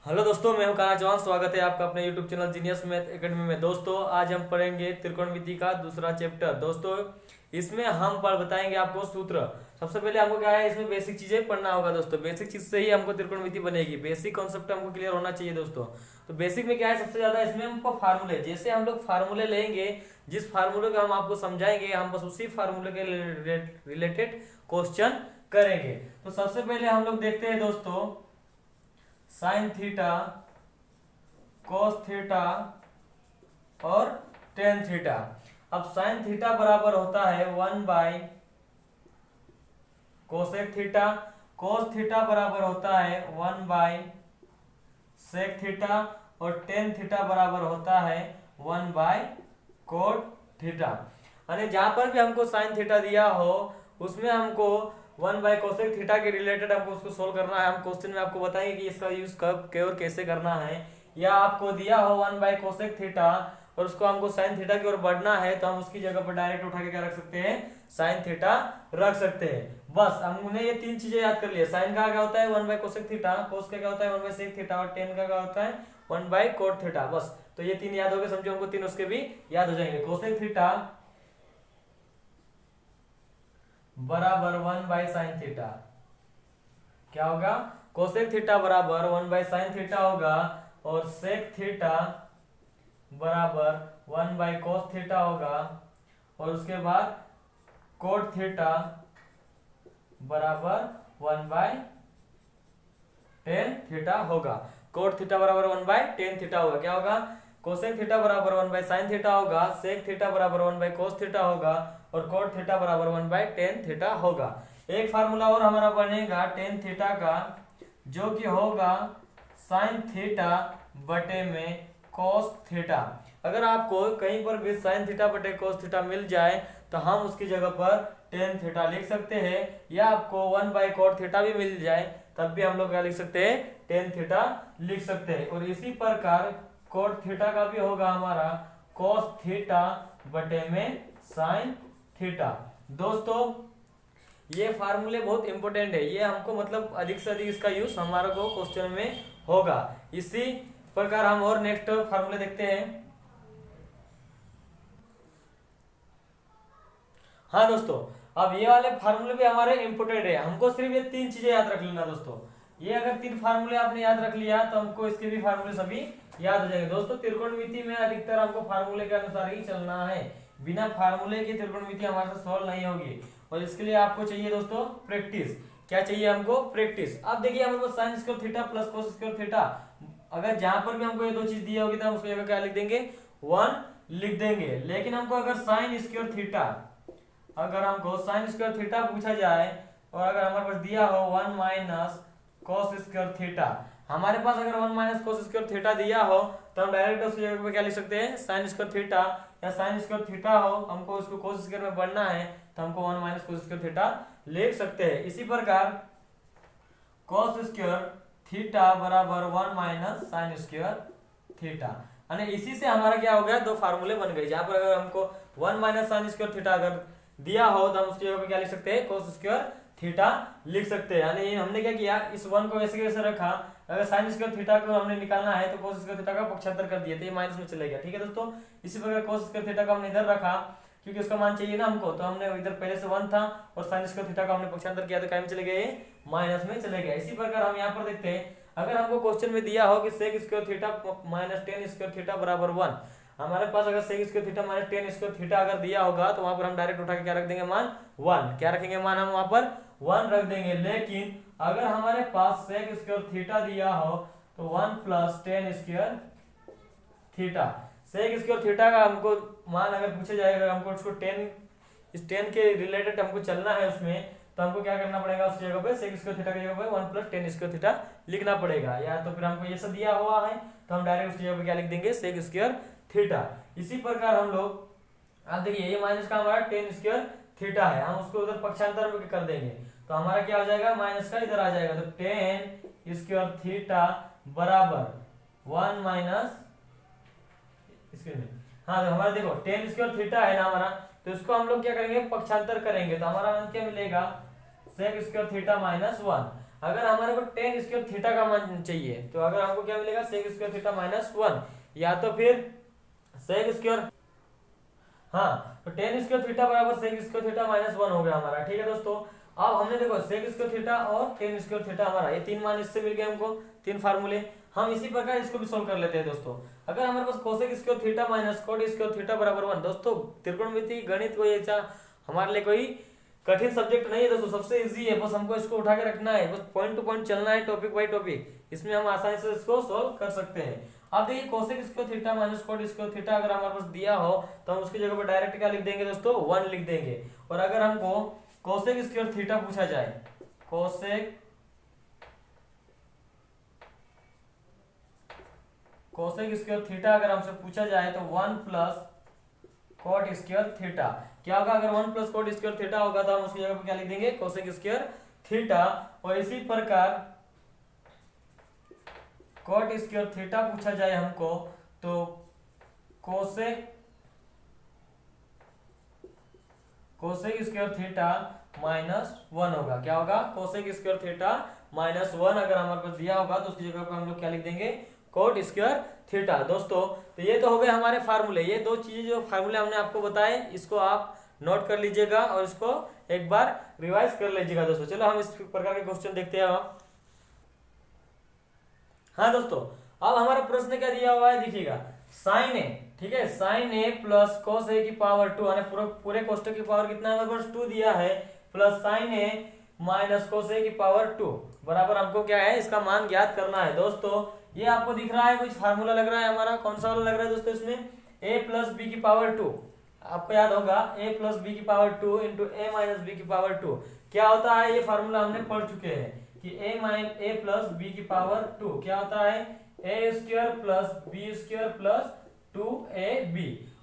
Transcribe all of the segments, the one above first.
Hello दोस्तों, मैं हूं काना चौहान। स्वागत है आपका अपने YouTube channel genius math academy में। दोस्तों आज हम पढ़ेंगे त्रिकोणमिति का दूसरा चैप्टर। दोस्तों इसमें हम बताएंगे आपको सूत्र। सबसे पहले हमको क्या है, इसमें बेसिक चीजें पढ़ना होगा। दोस्तों बेसिक चीज से ही हमको त्रिकोणमिति बनेगी। बेसिक कॉन्सेप्ट हमको क्लियर होना चाहिए दोस्तों। तो बेसिक में क्या है, सबसे ज्यादा इसमें हमको फार्मूले, जैसे हम लोग फार्मूले लेंगे, जिस फार्मूले को हम आपको समझाएंगे, हम बस उसी फार्मूले के रिलेटेड क्वेश्चन करेंगे। तो सबसे पहले हम लोग देखते हैं दोस्तों साइन थीटा, कोस थीटा और टेन थीटा। अब साइन थीटा बराबर होता है 1 by cosec theta, cos theta बराबर होता है 1 बाई सेक थीटा और टेन थीटा बराबर होता है 1 बाई कोट थीटा। यानी जहां पर भी हमको साइन थीटा दिया हो उसमें हमको 1 बाई कोसेक थीटा के रिलेटेड हमको उसको सोल्व करना है। हम क्वेश्चन में आपको बताएंगे कि इसका यूज कब और कैसे करना है। या आपको दिया हो 1 बाई कोसेक थीटा और उसको हमको साइन थीटा की ओर बढ़ना है, तो हम उसकी जगह पर डायरेक्ट उठा के क्या रख सकते हैं, साइन थीटा रख सकते हैं। बस हमने ये तीन चीजें याद कर लिया। साइन का क्या होता है 1 बाई कोसेक थीटा, कोस का क्या होता है 1 बाई सेक थीटा और टेन का क्या होता है 1 बाई कोट थीटा। बस तो ये तीन याद हो गए, समझो। हमको तीन उसके भी याद हो जाएंगे। कोसेक थीटा बराबर 1 बाई साइन थीटा, क्या होगा, कोसेक थीटा बराबर 1 बाई साइन थीटा होगा, और सेक थीटा बराबर 1 बाई कोस थीटा होगा, और उसके बाद कोट थीटा बराबर 1 बाई टेन थीटा होगा। कोट थीटा बराबर 1 बाई टेन थीटा होगा। क्या होगा, कोसेक थीटा बराबर 1 बाई साइन थीटा होगा, सेक थीटा बराबर 1 बाई कोस थीटा होगा, और कोट थीटा बराबर 1 बाई टेन थीटा होगा। एक फार्मूला और हमारा बनेगा टेन थीटा का, जो कि होगा साइन थीटा बटे में कोस थीटा। अगर आपको कहीं पर भी साइन थीटा बटे कोस थीटा मिल जाए तो हम उसकी जगह पर टेन थीटा लिख सकते हैं, या आपको 1 बाई कोट थीटा भी मिल जाए तब भी हम लोग क्या लिख सकते हैं, टेन थीटा लिख सकते हैं। और इसी प्रकार कोट थीटा का भी होगा हमारा कोस थीटा बटे में साइन थीटा। दोस्तों ये फार्मूले बहुत इंपॉर्टेंट है, ये हमको मतलब अधिक से अधिक इसका यूज हमारा को क्वेश्चन में होगा। इसी प्रकार हम और नेक्स्ट फार्मूले देखते हैं। हाँ दोस्तों, अब ये वाले फार्मूले भी हमारे इंपॉर्टेंट है। हमको सिर्फ ये तीन चीजें याद रख लेना दोस्तों। ये अगर तीन फार्मूले आपने याद रख लिया तो हमको इसके भी फार्मूले सभी याद हो जाएंगे। दोस्तों त्रिकोणमिति में अधिकतर हमको फार्मूले के अनुसार ही चलना है, बिना फार्मूले के त्रिकोणमिति हमारे से सॉल्व नहीं होगी। और इसके लिए आपको चाहिए दोस्तों प्रैक्टिस। क्या चाहिए हमको, प्रैक्टिस। अब देखिए हमारे पास sine square theta plus cos square theta, अगर जहां पर भी हमको ये दो चीज दी होगी तो हम उसको जगह क्या लिख देंगे, 1 लिख देंगे। लेकिन हमको अगर साइन स्क्वायर थीटा, अगर हमको साइन स्क्वायर थीटा पूछा जाए और अगर हमारे पास दिया हो 1 माइनस कोस स्क्वायर थीटा, हमारे पास अगर 1 माइनस कोस स्क्वायर थीटा दिया हो तो हम डायरेक्ट उसकी जगह पे क्या लिख सकते हैं, साइन स्क्वायर थीटा। या साइन स्क्वायर थीटा हो, हमको उसको कोस स्क्वायर में बढ़ना है तो हमको 1 माइनस कोस स्क्वायर थीटा लिख सकते हैं। इसी प्रकार कोस स्क्वायर थीटा बराबर 1 माइनस साइन स्क्वायर थीटा। यानी इसी से हमारा क्या हो गया, दो फार्मूले बन गए। जहां पर अगर हमको 1 माइनस साइन स्क्वायर थीटा अगर दिया हो तो हम उसकी जगह पे क्या लिख सकते हैं, कोस स्क्वायर थीटा लिख सकते हैं। यानी हमने क्या किया, इस 1 को ऐसे कैसे रखा, अगर साइन स्क्वायर थीटा को हमने निकालना है तो कोस स्क्वायर थीटा का पक्षांतर कर दिया तो ये माइनस में चले गया। ठीक है दोस्तों, इसी प्रकार कोस स्क्वायर थीटा को हमने इधर रखा क्योंकि उसका मान चाहिए ना हमको, तो हमने इधर पहले से 1 था और साइन स्क्वायर थीटा का हमने पक्षांतर किया तो क्या में चले गए, माइनस में चले गए। इसी प्रकार हम यहाँ पर देखते हैं, अगर हमको क्वेश्चन में दिया हो कि sec square theta minus tan square theta बराबर 1, हमारे पास अगर sec square theta minus tan square theta अगर दिया होगा तो वहां पर हम डायरेक्ट उठा के क्या रख देंगे, मान 1। क्या रखेंगे, मान हम वहां पर 1 रख देंगे। लेकिन अगर हमारे पास सेक स्क्वायर थीटा दिया हो तो 1 plus tan square theta, sec square theta का हमको मान अगर पूछे जाएगा, हमको उसको 10 इस 10 के रिलेटेड हमको चलना है उसमें, तो हमको क्या करना पड़ेगा, उस जगह पे सेक स्क्वायर थीटा की जगह पे 1 प्लस टेन स्क्वायर थीटा लिखना पड़ेगा। या तो फिर हमको ये सब दिया हुआ है तो हम डायरेक्ट उस जगह पे क्या लिख देंगे, सेक स्क्वायर थीटा। इसी प्रकार हम लोग अब देखिए ये माइनस का हमारा टेन स्क्वायर थीटा है, हम उसको उधर पक्षांतर में कर देंगे तो हमारा क्या हो जाएगा, माइनस का इधर आ जाएगा। तो टेन स्क्वायर थीटा बराबर 1 माइनस हाँ तो हमारा देखो टेन स्क्वायर थीटा है ना हमारा, तो इसको हम लोग क्या करेंगे, पक्षांतर करेंगे तो हमारा मान क्या मिलेगा, सेक स्क्वायर थीटा माइनस 1। अगर हमारे को टेन स्क्वायर थीटा का मान चाहिए तो अगर हमको क्या मिलेगा, सेक स्क्वायर थीटा माइनस 1, या तो फिर सेक स्क्वायर, हाँ तो टेन स्क्वायर थीटा बराबर सेक स्क्वायर थीटा माइनस 1 हो गया हमारा। ठीक है दोस्तों, अब हमने देखो सेक स्क्वायर थीटा और टेन स्क्वायर थीटा हमारा ये तीन मान इससे मिल गए हमको, तीन फार्मूले। हम इसी प्रकार इसको भी सोल्व कर लेते हैं दोस्तों। अगर हमारे पास cosec square theta minus cot square theta बराबर 1, दोस्तों त्रिकोणमिति गणित कोई ऐसा हमारे लिए कोई कठिन सब्जेक्ट नहीं है दोस्तों, सबसे इजी है, बस हमको इसको उठा के रखना है, बस पॉइंट टू पॉइंट चलना है, टॉपिक बाय टॉपिक, इसमें हम आसानी से इसको सोल्व कर सकते हैं। अब देखिए cosec square theta minus cot square theta अगर हमारे पास दिया हो तो हम उसकी जगह पर डायरेक्ट क्या लिख देंगे दोस्तों, 1 लिख देंगे। और अगर हमको कोसेक स्क्वायर थीटा पूछा जाए, कोसेक स्क्वायर थीटा अगर हमसे पूछा जाए तो 1 प्लस कॉट स्क्वायर थीटा क्या होगा, अगर 1 प्लस कॉट स्क्वायर थीटा होगा तो हम उसकी जगह पर क्या लिख देंगे, कोसेक स्क्वायर थीटा। और इसी प्रकार कॉट स्क्वायर थीटा पूछा जाए हमको तो कोसेक स्क्वायर थीटा माइनस 1 होगा। क्या होगा, कोसेक स्क्वायर थीटा माइनस 1 अगर हमारे पास दिया होगा तो उसकी जगह पर हम लोग क्या लिख देंगे, कोट स्क्वायर थीटा। दोस्तों तो ये तो हो गए हमारे फार्मूले, ये दो चीजें जो फार्मूले हमने आपको बताए इसको आप नोट कर लीजिएगा और इसको एक बार रिवाइज कर लीजिएगा दोस्तों। चलो हम इस प्रकार के क्वेश्चन देखते हैं अब। हाँ दोस्तों, अब हमारा प्रश्न क्या दिया हुआ है देखिएगा, साइन ए, ठीक है, साइन ए प्लस कोस ए की पावर 2, पूरे कोष्टक की पावर कितना है हमारे पास 2 दिया है, प्लस साइन ए माइनस कोस ए की पावर 2 बराबर हमको क्या है, इसका मान ज्ञात करना है। दोस्तों ये आपको दिख रहा है कुछ फार्मूला लग रहा है हमारा, कौन सा वाला लग रहा है दोस्तों, इसमें a प्लस बी की पावर 2, आपको याद होगा a प्लस बी की power 2 into A minus B की पावर 2 क्या होता है, ये फार्मूला हमने पढ़ चुके हैं कि a प्लस बी की पावर 2 क्या होता है, A square plus B square plus 2ab,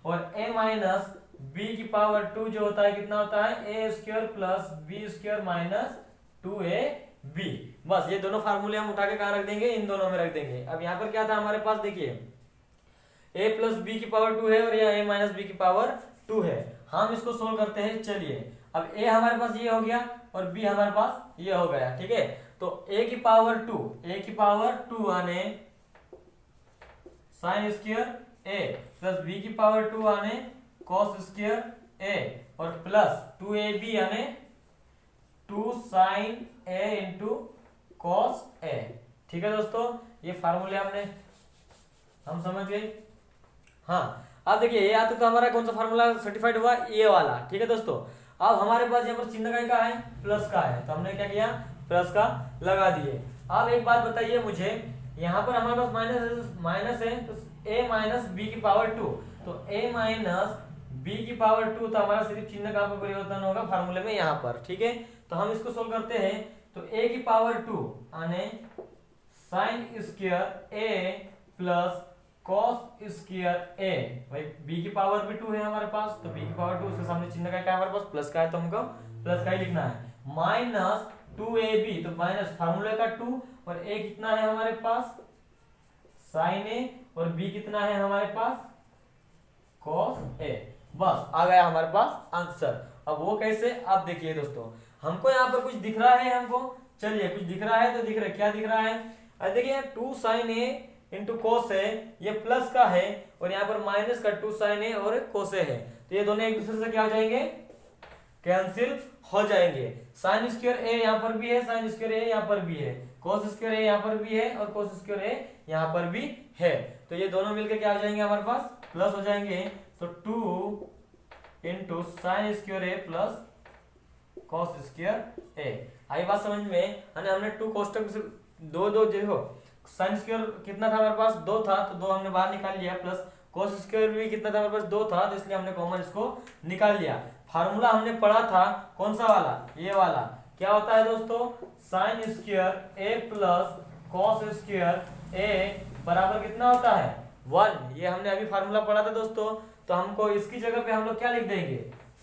और a माइनस बी की पावर 2 जो होता है कितना होता है, A square plus B square minus 2ab। बस ये दोनों फार्मूले हम उठा के कहां रख देंगे, इन दोनों में रख देंगे। अब यहाँ पर क्या था हमारे पास, देखिए a प्लस बी की पावर 2 है और यहाँ a माइनस बी की पावर 2 है। हम इसको सोल्व करते हैं, चलिए अब a हमारे पास ये हो गया और b हमारे पास ये हो गया, ठीक है। तो a की पावर 2 आने sine square a plus b की पावर 2 आने कॉस स्क्वायर a और प्लस 2ab आने 2 sign a into cos A. ठीक है दोस्तों, ये फार्मूले हम समझ गए। हाँ अब देखिए ये आता तो हमारा कौन सा फार्मूला सर्टिफाइड हुआ, ये वाला, ठीक है दोस्तों। अब हमारे पास यहाँ पर चिन्ह का है, प्लस का है, तो हमने क्या किया, प्लस का लगा दिए। अब एक बात बताइए मुझे, यहाँ पर हमारे पास माइनस है तो a माइनस बी की पावर 2, तो a माइनस बी की पावर 2, तो हमारा सिर्फ चिन्ह कहाँ पर परिवर्तन होगा, फार्मूले में यहाँ पर, ठीक है। तो हम इसको सोल्व करते हैं, तो a की पावर 2 आने sine square a plus cos square a, भाई b की पावर भी 2 है हमारे पास, तो b की पावर 2 उसके सामने चिन्ह का क्या है हमारे पास, प्लस का है, तो हमको प्लस का ही लिखना है, माइनस 2ab, तो माइनस फार्मूले का 2 और a कितना है हमारे पास साइन a और b कितना है हमारे पास कॉस a। बस आ गया हमारे पास आंसर। अब वो कैसे, अब देखिए दोस्तों, हमको यहाँ पर कुछ दिख रहा है, हमको चलिए कुछ दिख रहा है तो दिख रहा है, क्या दिख रहा है, अब देखिए 2 साइन ए इंटू कोस है, ये प्लस का है, और यहाँ पर माइनस का 2 साइन ए और कोस है, तो ये दोनों एक दूसरे से क्या हो जाएंगे, कैंसिल हो जाएंगे। साइन स्क्वायर ए यहाँ पर भी है, साइन स्क्वायर ए यहाँ पर भी है, कोस स्क्वायर ए यहाँ पर भी है और कोस स्क्वायर ए यहाँ पर भी है, तो ये दोनों मिलकर क्या हो जाएंगे हमारे पास, प्लस हो जाएंगे। तो 2 इंटू साइन स्क्वायर ए प्लस कॉस स्क्वायर ए। आई बात समझ में, हमने 2 कोष्टक से दो देखो, साइन स्क्वायर कितना था हमारे पास, 2 था, तो 2 हमने बाहर निकाल लिया, प्लस कॉस स्क्वायर भी कितना था हमारे पास, 2 था, तो इसलिए हमने कॉमन इसको निकाल लिया। फार्मूला हमने पढ़ा था कौन सा वाला, ये वाला, क्या होता है दोस्तों, साइन स्क्वायर ए प्लस कॉस स्क्वायर ए बराबर कितना होता है 1, ये हमने अभी फार्मूला पढ़ा था दोस्तों। तो हमको इसकी जगह पे हम लोग क्या लिख देंगे,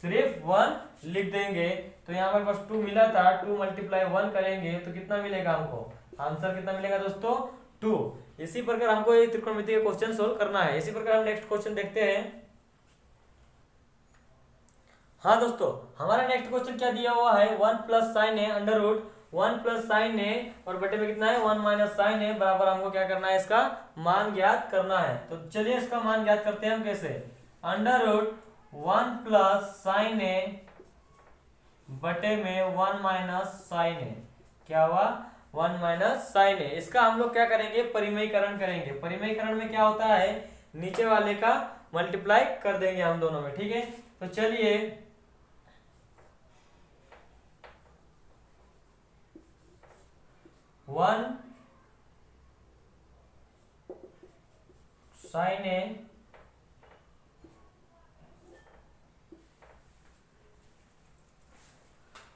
सिर्फ 1 लिख देंगे। तो यहाँ हमारे पास 2 मिला था, 2 मल्टीप्लाई 1 करेंगे तो कितना मिलेगा हमको, आंसर कितना मिलेगा दोस्तों 2। इसी प्रकार हमको ये त्रिकोणमिति का क्वेश्चन सोल्व करना है। इसी प्रकार हम नेक्स्ट क्वेश्चन देखते हैं। हाँ दोस्तों, हमारा नेक्स्ट क्वेश्चन क्या दिया हुआ है, 1 प्लस साइन ए अंडर रूट 1 प्लस साइन ए और बटे में कितना है 1 माइनस साइन ए बराबर हमको क्या करना है, इसका मान ज्ञात करना है। तो चलिए इसका मान ज्ञात करते हैं हम कैसे, अंडर रूट 1 प्लस साइन ए बटे में 1 माइनस साइन ए, क्या हुआ 1 माइनस साइन ए। इसका हम लोग क्या करेंगे, परिमेयकरण करेंगे। परिमेयकरण में क्या होता है, नीचे वाले का मल्टीप्लाई कर देंगे हम दोनों में, ठीक है। तो चलिए 1 साइन ए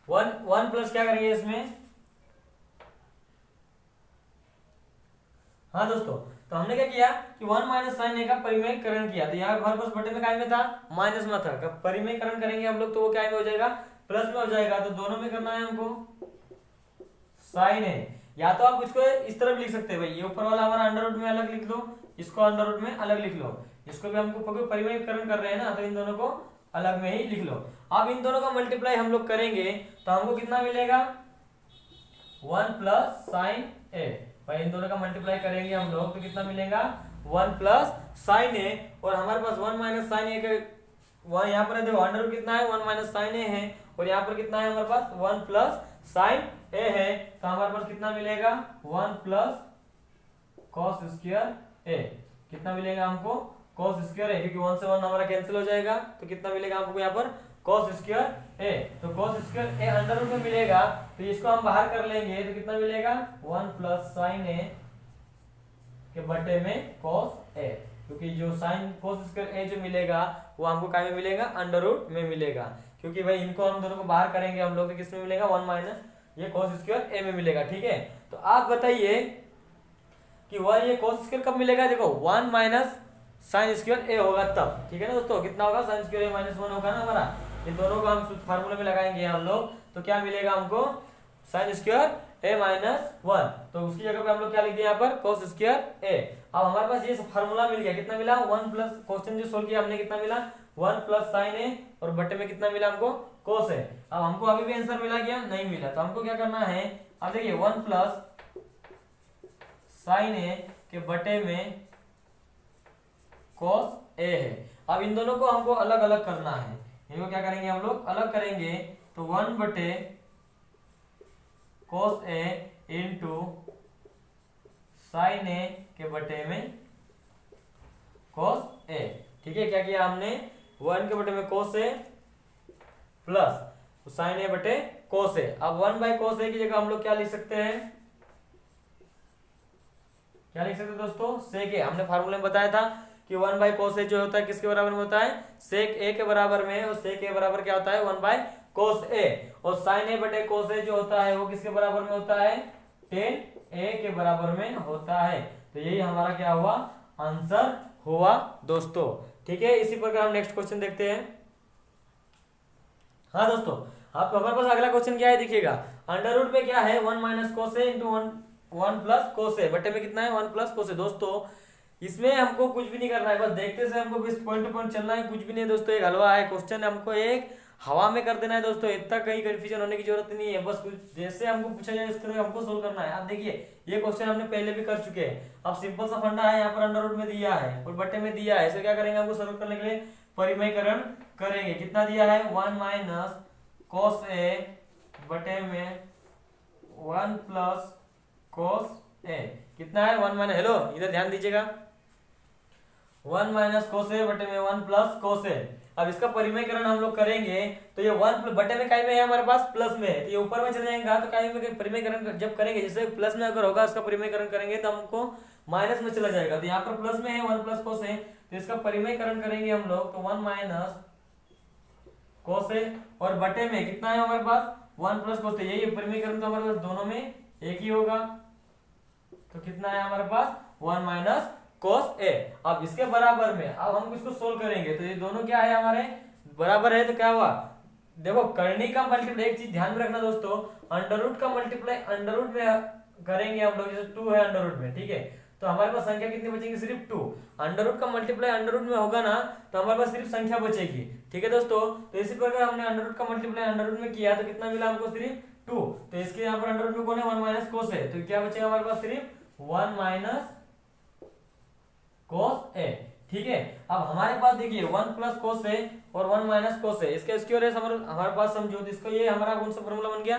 वन प्लस क्या करेंगे इसमें, हाँ दोस्तों, तो हमने क्या किया कि 1 माइनस साइन ए का परिमेयकरण किया। तो यहाँ हमारे पास बटे में काय में था, माइनस में था। परिमेयकरण करेंगे हम लोग तो वो क्या में हो जाएगा, प्लस में हो जाएगा। तो दोनों में करना है हमको साइन ए। या तो आप इसको इस तरह भी लिख सकते हैं भाई, ये ऊपर वाला हमारा अंडर रूट में अलग लिख लो, इसको अंडर रूट में अलग लिख लो। इसको भी हमको परिमेयकरण कर रहे हैं ना, तो इन दोनों को अलग में ही लिख लो। अब इन दोनों का मल्टीप्लाई हम लोग करेंगे तो हमको कितना मिलेगा, 1 प्लस साइन ए। भाई इन दोनों का मल्टीप्लाई करेंगे हम लोग तो कितना मिलेगा, 1 प्लस साइन ए। और हमारे पास 1 माइनस साइन ए का यहाँ पर देखो अंडर रूट कितना है, 1 माइनस साइन ए है, और यहाँ पर कितना है हमारे पास 1 प्लस साइन ए है। तो हमारे पास कितना मिलेगा, 1 प्लस कॉस स्क्वायर ए। कितना मिलेगा हमको, कॉस स्क्वायर ए, क्योंकि 1 से 1 हमारा कैंसिल हो जाएगा। तो कितना मिलेगा हमको यहाँ पर, कॉस स्क्वायर ए। तो cos square A under root में मिलेगा, तो इसको हम बाहर कर लेंगे तो कितना मिलेगा, 1 प्लस साइन ए के बटे में कॉस ए, क्योंकि जो साइन कॉस स्क्वायर ए जो मिलेगा वो हमको काय में मिलेगा, अंडर रूट में मिलेगा। क्योंकि भाई इनको हम दोनों को बाहर करेंगे हम लोग तो किस में मिलेगा, 1 माइनस ये कॉस स्क्वायर ए में मिलेगा, ठीक है। तो आप बताइए कि ये कॉस स्क्वायर कब मिलेगा, देखो 1 माइनस साइन स्क्वायर ए होगा तब, ठीक है ना दोस्तों। कितना होगा, साइन स्क्वायर ए माइनस 1 होगा ना हमारा। इन दोनों को हम फार्मूले में लगाएंगे हम लोग तो क्या मिलेगा हमको, साइन स्क्वायर ए माइनस 1। तो उसकी जगह पे हम लोग क्या लिख दिए यहाँ पर, कॉस स्क्वायर ए। अब हमारे पास ये फार्मूला मिल गया, कितना मिला, 1 प्लस क्वेश्चन जो सोल्व किया हमने कितना मिला, 1 प्लस साइन ए और बटे में कितना मिला हमको, कॉस ए। अब हमको अभी भी आंसर मिला क्या, नहीं मिला। तो हमको क्या करना है, अब देखिए 1 प्लस साइन ए के बटे में कॉस ए है। अब इन दोनों को हमको अलग अलग करना है, इनको क्या करेंगे हम लोग, अलग करेंगे। तो 1 बटे कॉस ए इंटू साइन ए के बटे में कॉस ए, ठीक है। क्या किया हमने, 1 के बटे में कॉस ए प्लस साइन ए बटे कॉस ए। अब 1 बाई कॉस ए की जगह हम लोग क्या लिख सकते हैं, क्या लिख सकते हैं दोस्तों, सेक ए। हमने फार्मूले में बताया था कि 1 बाई कॉस ए जो होता है किसके बराबर में होता है, सेक ए के बराबर में। और सेक ए बराबर क्या होता है, 1 बाई कॉस ए। और साइन ए बटे कॉस ए जो होता है वो किसके बराबर में होता है, टेन ए के बराबर में होता है। तो यही हमारा क्या हुआ, आंसर हुआ दोस्तों, ठीक है। इसी प्रकार हम नेक्स्ट क्वेश्चन देखते हैं। हाँ दोस्तों, आप हमारे पास अगला क्वेश्चन क्या है देखिएगा, अंडर रूट में क्या है, 1 minus cos A into 1 plus cos ए, बटे में कितना है 1 प्लस कोस ए। दोस्तों इसमें हमको कुछ भी नहीं करना है, बस देखते से हमको बस पॉइंट टू पॉइंट चलना है, कुछ भी नहीं दोस्तों। एक हलवा है क्वेश्चन, हमको एक हवा में कर देना है दोस्तों, इतना कहीं कंफ्यूजन होने की जरूरत नहीं है। बस कुछ जैसे हमको पूछा जाए इस तरह हमको सोल्व करना है। आप देखिए ये क्वेश्चन हमने पहले भी कर चुके हैं। अब सिंपल सा फंडा है, यहाँ पर अंडर रूट में दिया है और बटे में दिया है, इसे क्या करेंगे हमको सोल्व करने के लिए परिमेयकरण करेंगे। कितना दिया है, 1 माइनस कोस ए बटे में 1 प्लस कोस ए। कितना है 1 माइनस, हेलो इधर ध्यान दीजिएगा, 1 माइनस कोस ए बटे में 1 प्लस कोस ए। अब इसका परिमेयकरण हम लोग करेंगे तो ये 1 बटे में काय में है हमारे पास प्लस में है, तो ये ऊपर में चले जाएगा। तो काय में परिमेयकरण जब करेंगे, जैसे प्लस में अगर होगा उसका परिमेयकरण करेंगे तो हमको माइनस में चला जाएगा। तो यहाँ पर प्लस में है 1 प्लस कोस ए, तो इसका परिमेयकरण करेंगे हम लोग तो 1 माइनस कोस ए और बटे में कितना है हमारे पास 1 प्लस कोस ए। यही परिमेयकरण तो हमारे पास दोनों में एक ही होगा, तो कितना है हमारे पास 1 माइनस कोस ए। अब इसके बराबर में अब हम इसको सोल्व करेंगे तो ये दोनों क्या है हमारे बराबर है, तो क्या हुआ, देखो करनी का मल्टीप्लाई, एक चीज ध्यान में रखना दोस्तों, अंडर रूट का मल्टीप्लाई अंडर रूट में करेंगे हम लोग, जैसे 2 है अंडर रूट में, ठीक है। तो हमारे पास संख्या कितनी बचेगी, सिर्फ 2। अंडर रूट का मल्टीप्लाई अंडर रूट में होगा ना तो हमारे पास सिर्फ संख्या बचेगी, ठीक है दोस्तों। तो इसी प्रकार हमने अंडर रूट का मल्टीप्लाई अंडर रूट में किया तो कितना मिला हमको, सिर्फ 2, तो इसके यहाँ पर अंडर रूट में कौन है 1 माइनस कोस है, तो क्या बचेगा हमारे पास सिर्फ 1 माइनस कोस ए। ठीक है, अब हमारे पास देखिए 1 प्लस कोस ए और 1 माइनस कोस ए, इसका स्क्वायर है हमारे पास समझो, तो इसका ये हमारा कौन सा फॉर्मूला बन गया,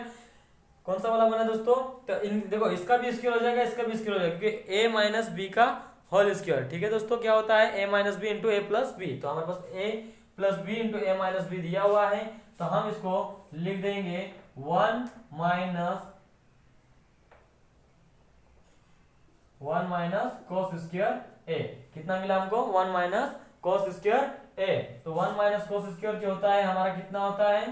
कौन सा वाला बना दोस्तों, तो देखो इसका भी स्क्वायर हो जाएगा, इसका भी स्क्वायर हो जाएगा, क्योंकि a माइनस बी का होल स्क्वायर। ठीक है दोस्तों, क्या होता है a minus B into A plus B, तो हमारे पास a plus B into A minus B दिया हुआ है, तो हम इसको लिख देंगे 1 माइनस कोस स्क्वायर ए। कितना मिला हमको 1 माइनस कोस स्क्वायर ए, तो 1 माइनस कोस स्क्वायर जो होता है हमारा कितना होता है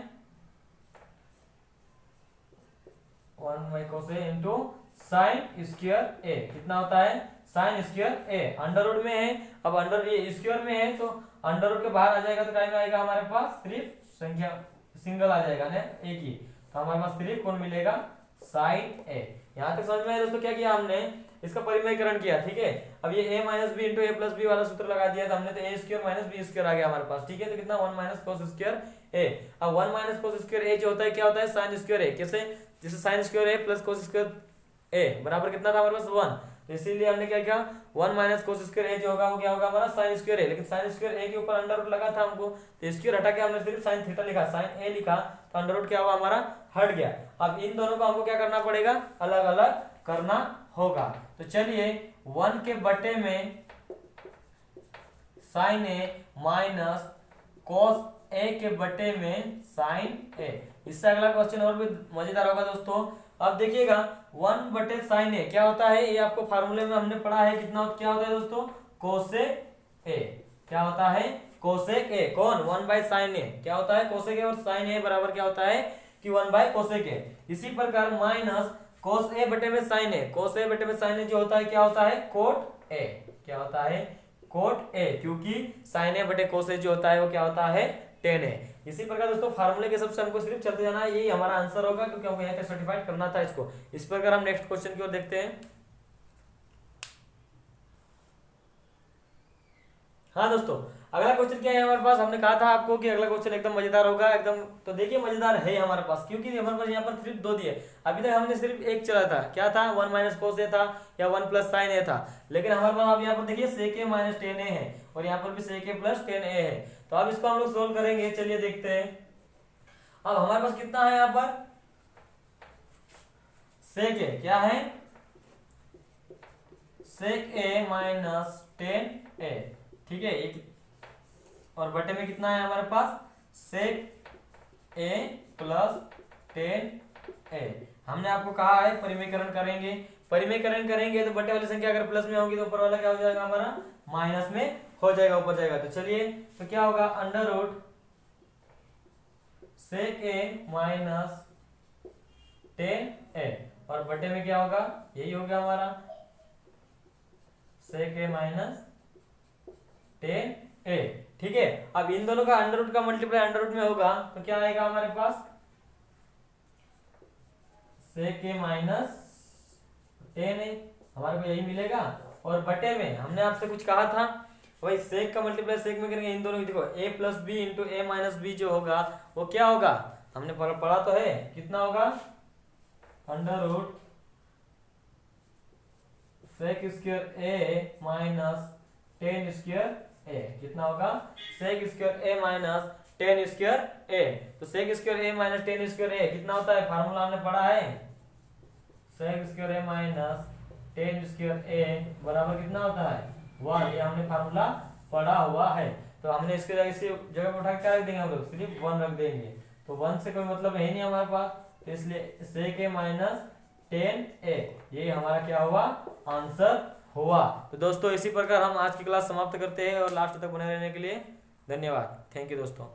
1 by cos A into sine square A, कितना होता है sine square A, under root में है, अब अंडर ये स्क्वायर में है तो अंडर रूट के बाहर आ जाएगा, तो क्या में आएगा हमारे पास सिर्फ संख्या सिंगल आ जाएगा ना एक ही, तो हमारे पास सिर्फ कौन मिलेगा साइन ए। यहाँ तक समझ में आया दोस्तों, क्या किया हमने इसका परिमेयकरण किया। ठीक है, अब ये a minus B into A plus B वाला सूत्र लगा दिया था हमने, तो A square minus B square आ गया हमारे पास। ठीक है, तो कितना 1 माइनस कोस स्क्वायर ए, अब 1 माइनस कोस स्क्वायर ए जो होता है क्या होता है साइन स्क्वायर ए, कैसे, जैसे साइन स्क्वायर ए प्लस कोस स्क्वायर ए बराबर कितना था हमारे पास 1, तो इसीलिए हमने क्या किया 1 माइनस कोस स्क्वायर ए जो होगा वो क्या होगा हमारा साइन स्क्वायर ए, लेकिन साइन स्क्वायर ए के ऊपर अंडर रूट लगा था हमको, तो स्क्वायर हटा के हमने सिर्फ साइन थीटा लिखा, साइन ए लिखा, तो अंडर रूट क्या हुआ हमारा हट गया। अब इन दोनों को हमको क्या करना पड़ेगा अलग अलग करना होगा, तो चलिए 1 के बटे में साइन ए माइनस कोस ए के बटे में साइन ए, इससे अगला क्वेश्चन और भी मजेदार होगा दोस्तों। अब देखिएगा 1 बटे साइन ए क्या होता है, ये आपको फार्मूले में हमने पढ़ा है, कितना क्या होता है दोस्तों कोसेक ए, क्या होता है कोसेक ए, कौन 1 बाई साइन ए, क्या होता है कोसेक ए, और साइन ए बराबर क्या होता है कि 1 बाई कोसेक ए। इसी प्रकार माइनस कोस ए बटे में साइन ए, कोस ए बटे में साइन ए जो होता है क्या होता है कोट ए, क्या होता है कोट ए, क्योंकि साइन ए बटे कोस ए जो होता है वो क्या होता है टेन ए। इसी प्रकार दोस्तों फार्मूले के सबसे हमको सिर्फ चलते जाना है, यही हमारा आंसर होगा, क्योंकि हमको यहाँ पे सर्टिफाइड करना था इसको। इस प्रकार हम नेक्स्ट क्वेश्चन की ओर देखते हैं। हाँ दोस्तों, अगला क्वेश्चन क्या है हमारे पास, हमने कहा था आपको कि अगला क्वेश्चन एकदम मजेदार होगा एकदम, तो देखिए मजेदार है हमारे पास, क्योंकि हमारे पास यहाँ पर सिर्फ 2 दिए, अभी तक हमने सिर्फ एक चला था, क्या था 1 माइनस कोस ए था या 1 प्लस साइन ए था, लेकिन हमारे पास अब यहाँ पर देखिए सेक ए माइनस टेन ए है और यहाँ पर भी सेक ए प्लस टेन ए है, तो अब इसको हम लोग सोल्व करेंगे, चलिए देखते हैं। अब हमारे पास कितना है यहाँ पर सेक ए, क्या है सेक ए माइनस टेन ए, ठीक है, और बटे में कितना है हमारे पास सेक ए प्लस टेन ए। हमने आपको कहा है परिमेयकरण करेंगे, परिमेयकरण करेंगे तो बटे वाली संख्या अगर प्लस में होगी तो ऊपर वाला क्या हो जाएगा हमारा माइनस में हो जाएगा, ऊपर जाएगा, तो चलिए तो क्या होगा अंडर रूट सेक ए माइनस टेन ए, और बटे में क्या होगा यही हो गया हमारा सेक ए माइनस टेन ए। ठीक है, अब इन दोनों का अंडर रूट का मल्टीप्लाई अंडर रूट में होगा तो क्या आएगा हमारे पास सेक ए माइनस टेन ए, हमारे को यही मिलेगा, और बटे में हमने आपसे कुछ कहा था वही सेक का मल्टीप्लाई सेक में करेंगे, इन दोनों की देखो ए plus B into A minus B जो होगा वो क्या होगा हमने पढ़ा तो है, कितना होगा under root sec square A minus tan square A, कितना होगा सेक स्क्वायर ए माइनस टेन स्क्वायर ए, तो sec square A minus tan square A कितना होता है फार्मूला हमने पढ़ा है सेक स्क्वायर ए माइनस टेन स्क्वायर ए बराबर कितना होता है 1, ये हमने फार्मूला पढ़ा हुआ है, तो हमने इसके जगह पर उठा के क्या रख देंगे हम लोग सिर्फ 1 रख देंगे, तो 1 से कोई मतलब है नहीं हमारे पास, तो इसलिए सेक ए माइनस टेन ए ये हमारा क्या हुआ आंसर हुआ। तो दोस्तों इसी प्रकार हम आज की क्लास समाप्त करते हैं, और लास्ट तक बने रहने के लिए धन्यवाद, थैंक यू दोस्तों।